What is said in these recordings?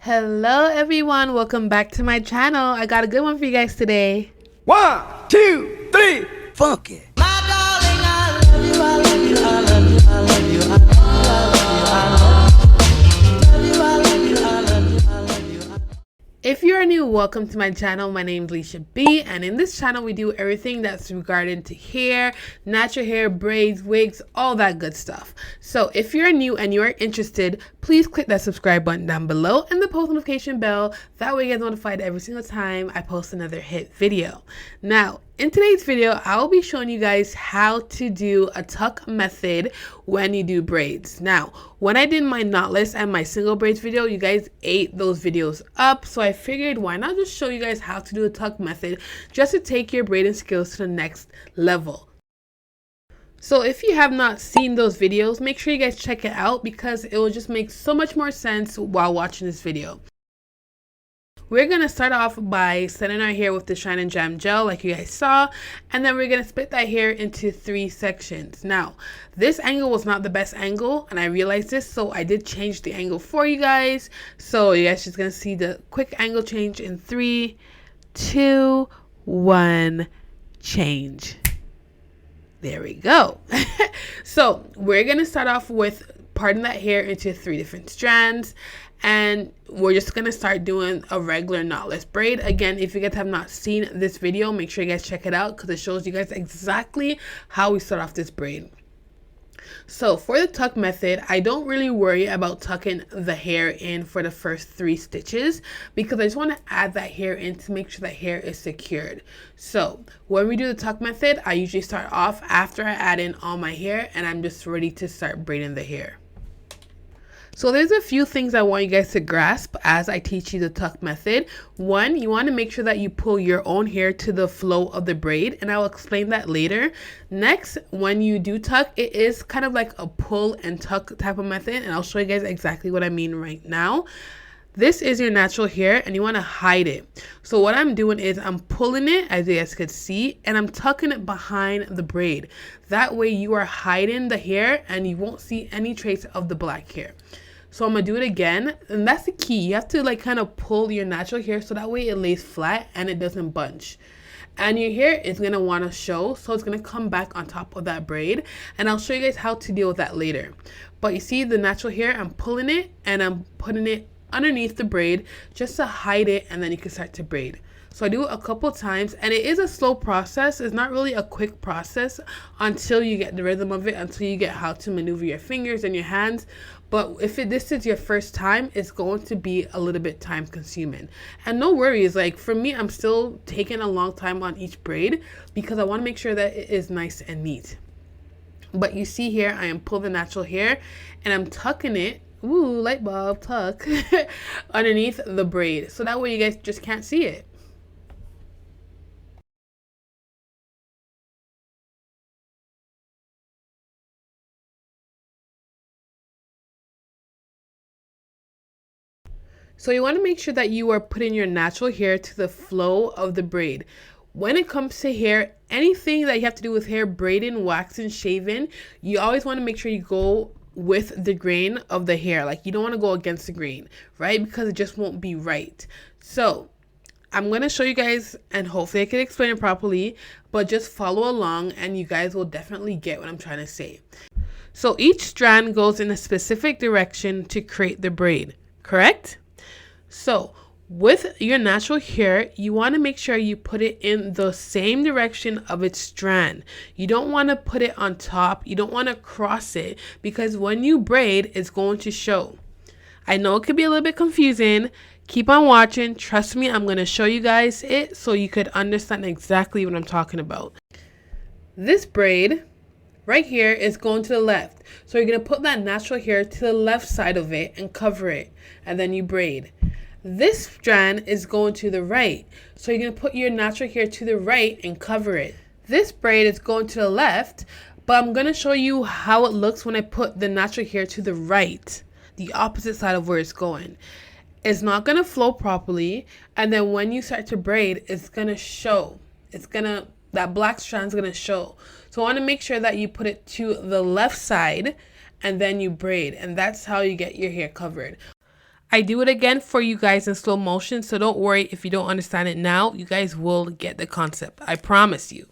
Hello everyone, welcome back to my channel. I got a good one for you guys today. 1, 2, 3, funky. If you are new, welcome to my channel. My name is Alisia.B, and in this channel we do everything that's regarding to hair, natural hair, braids, wigs, all that good stuff. So if you're new and you are interested, please click that subscribe button down below and the post notification bell. That way you get notified every single time I post another hit video. Now, in today's video, I will be showing you guys how to do a tuck method when you do braids. Now, when I did my knotless and my single braids video, you guys ate those videos up. So I figured why not just show you guys how to do a tuck method just to take your braiding skills to the next level. So if you have not seen those videos, make sure you guys check it out because it will just make so much more sense while watching this video. We're going to start off by setting our hair with the Shine and Jam gel like you guys saw, and then we're going to split that hair into 3 sections. Now, this angle was not the best angle, and I realized this, so I did change the angle for you guys. So you guys just going to see the quick angle change in 3, 2, 1, change. There we go. So we're going to start off with parting that hair into 3 different strands, and we're just going to start doing a regular knotless braid. Again, if you guys have not seen this video, make sure you guys check it out because it shows you guys exactly how we start off this braid. So for the tuck method, I don't really worry about tucking the hair in for the first 3 stitches because I just want to add that hair in to make sure that hair is secured. So when we do the tuck method, I usually start off after I add in all my hair and I'm just ready to start braiding the hair. So there's a few things I want you guys to grasp as I teach you the tuck method. One, you want to make sure that you pull your own hair to the flow of the braid, and I'll explain that later. Next, when you do tuck, it is kind of like a pull and tuck type of method, and I'll show you guys exactly what I mean right now. This is your natural hair and you want to hide it. So what I'm doing is I'm pulling it, as you guys could see, and I'm tucking it behind the braid. That way you are hiding the hair and you won't see any trace of the black hair. So I'm going to do it again, and that's the key. You have to like kind of pull your natural hair so that way it lays flat and it doesn't bunch. And your hair is going to want to show, so it's going to come back on top of that braid, and I'll show you guys how to deal with that later. But you see the natural hair, I'm pulling it and I'm putting it underneath the braid just to hide it, and then you can start to braid. So I do it a couple times, and it is a slow process. It's not really a quick process until you get the rhythm of it, until you get how to maneuver your fingers and your hands. But if this is your first time, it's going to be a little bit time consuming. And no worries, like for me, I'm still taking a long time on each braid because I want to make sure that it is nice and neat. But you see here, I am pulling the natural hair and I'm tucking it. Ooh, light bulb, tuck underneath the braid. So that way you guys just can't see it. So you want to make sure that you are putting your natural hair to the flow of the braid. When it comes to hair, anything that you have to do with hair, braiding, waxing, shaving, you always want to make sure you go with the grain of the hair. Like you don't want to go against the grain, right? Because it just won't be right. So I'm going to show you guys, and hopefully I can explain it properly, but just follow along and you guys will definitely get what I'm trying to say. So each strand goes in a specific direction to create the braid, correct? So with your natural hair, you want to make sure you put it in the same direction of its strand. You don't want to put it on top. You don't want to cross it because when you braid, it's going to show. I know it could be a little bit confusing. Keep on watching. Trust me, I'm going to show you guys it so you could understand exactly what I'm talking about. This braid right here is going to the left. So you're going to put that natural hair to the left side of it and cover it, and then you braid. This strand is going to the right, so you're going to put your natural hair to the right and cover it. This braid is going to the left, but I'm going to show you how it looks when I put the natural hair to the right, the opposite side of where it's going. It's not going to flow properly, and then when you start to braid, it's going to show. That black strand is going to show. So I want to make sure that you put it to the left side and then you braid, and that's how you get your hair covered. I do it again for you guys in slow motion, so don't worry if you don't understand it now. You guys will get the concept. I promise you.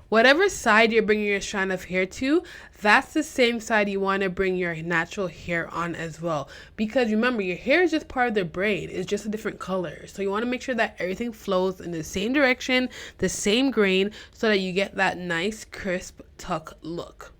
Whatever side you're bringing your strand of hair to, that's the same side you want to bring your natural hair on as well. Because remember, your hair is just part of the braid. It's just a different color. So you want to make sure that everything flows in the same direction, the same grain, so that you get that nice, crisp tuck look.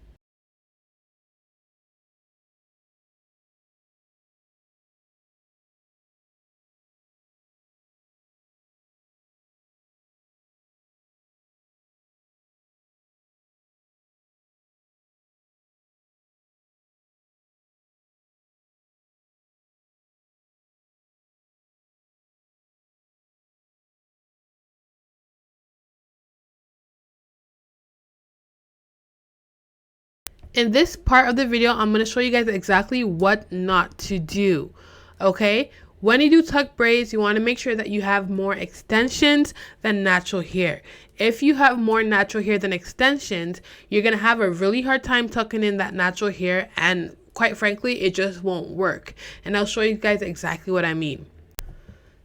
In this part of the video, I'm going to show you guys exactly what not to do. Okay? When you do tuck braids, you want to make sure that you have more extensions than natural hair. If you have more natural hair than extensions, you're going to have a really hard time tucking in that natural hair, and quite frankly, it just won't work. And I'll show you guys exactly what I mean.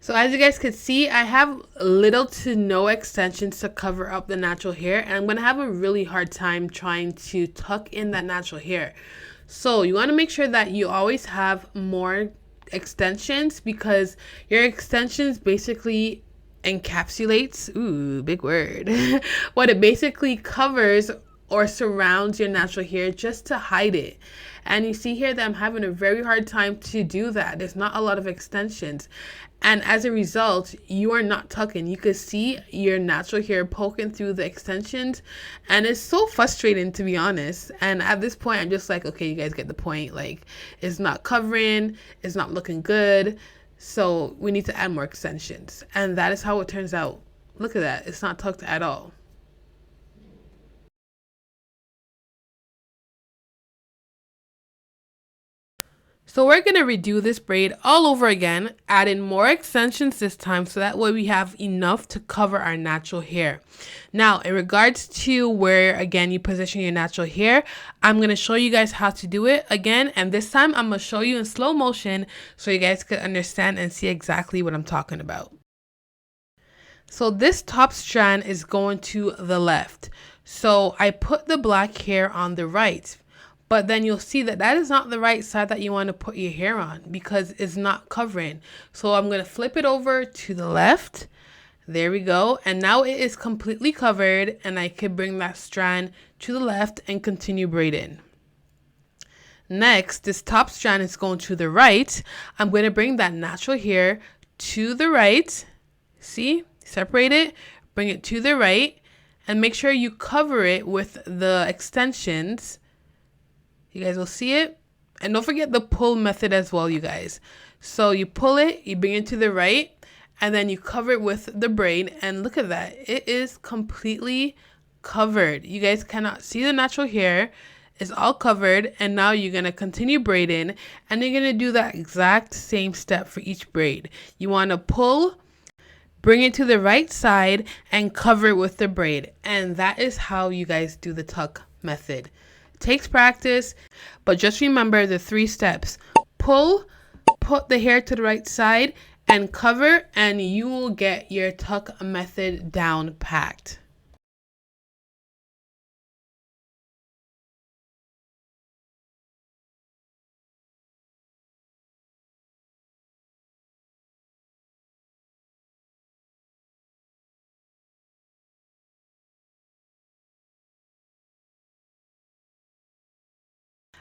So as you guys can see, I have little to no extensions to cover up the natural hair, and I'm going to have a really hard time trying to tuck in that natural hair. So you want to make sure that you always have more extensions, because your extensions basically encapsulates, ooh, big word, what it basically covers or surrounds your natural hair just to hide it. And you see here that I'm having a very hard time to do that. There's not a lot of extensions. And as a result, you are not tucking. You can see your natural hair poking through the extensions. And it's so frustrating, to be honest. And at this point, I'm just like, okay, you guys get the point. Like, it's not covering. It's not looking good. So we need to add more extensions. And that is how it turns out. Look at that. It's not tucked at all. So we're going to redo this braid all over again, add in more extensions this time, so that way we have enough to cover our natural hair. Now, in regards to where, again, you position your natural hair, I'm going to show you guys how to do it again. And this time I'm going to show you in slow motion so you guys can understand and see exactly what I'm talking about. So this top strand is going to the left. So I put the black hair on the right. But then you'll see that that is not the right side that you want to put your hair on, because it's not covering. So I'm going to flip it over to the left. There we go. And now it is completely covered, and I can bring that strand to the left and continue braiding. Next, this top strand is going to the right. I'm going to bring that natural hair to the right. See? Separate it, bring it to the right, and make sure you cover it with the extensions. You guys will see it. And don't forget the pull method as well, you guys. So you pull it, you bring it to the right, and then you cover it with the braid. And look at that. It is completely covered. You guys cannot see the natural hair. It's all covered. And now you're going to continue braiding. And you're going to do that exact same step for each braid. You want to pull, bring it to the right side, and cover it with the braid. And that is how you guys do the tuck method. Takes practice, but just remember the 3 steps. Pull, put the hair to the right side, and cover, and you will get your tuck method down packed.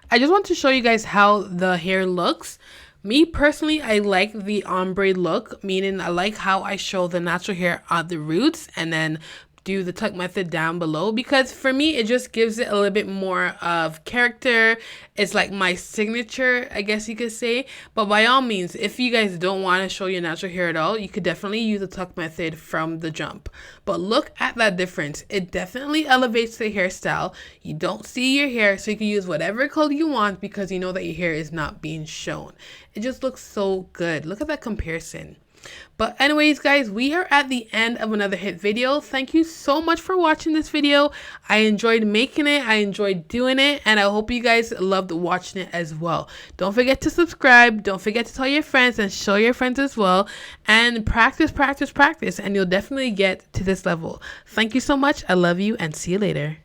I just want to show you guys how the hair looks. Me personally, I like the ombre look, meaning I like how I show the natural hair at the roots and then do the tuck method down below, because for me it just gives it a little bit more of character. It's like my signature, I guess you could say. But by all means, if you guys don't want to show your natural hair at all, you could definitely use the tuck method from the jump. But look at that difference. It definitely elevates the hairstyle. You don't see your hair, so you can use whatever color you want, because you know that your hair is not being shown. It just looks so good. Look at that comparison. But anyways, guys, we are at the end of another hit video. Thank you so much for watching this video. I enjoyed making it. I enjoyed doing it. And I hope you guys loved watching it as well. Don't forget to subscribe. Don't forget to tell your friends and show your friends as well. And practice, practice, practice. And you'll definitely get to this level. Thank you so much. I love you and see you later.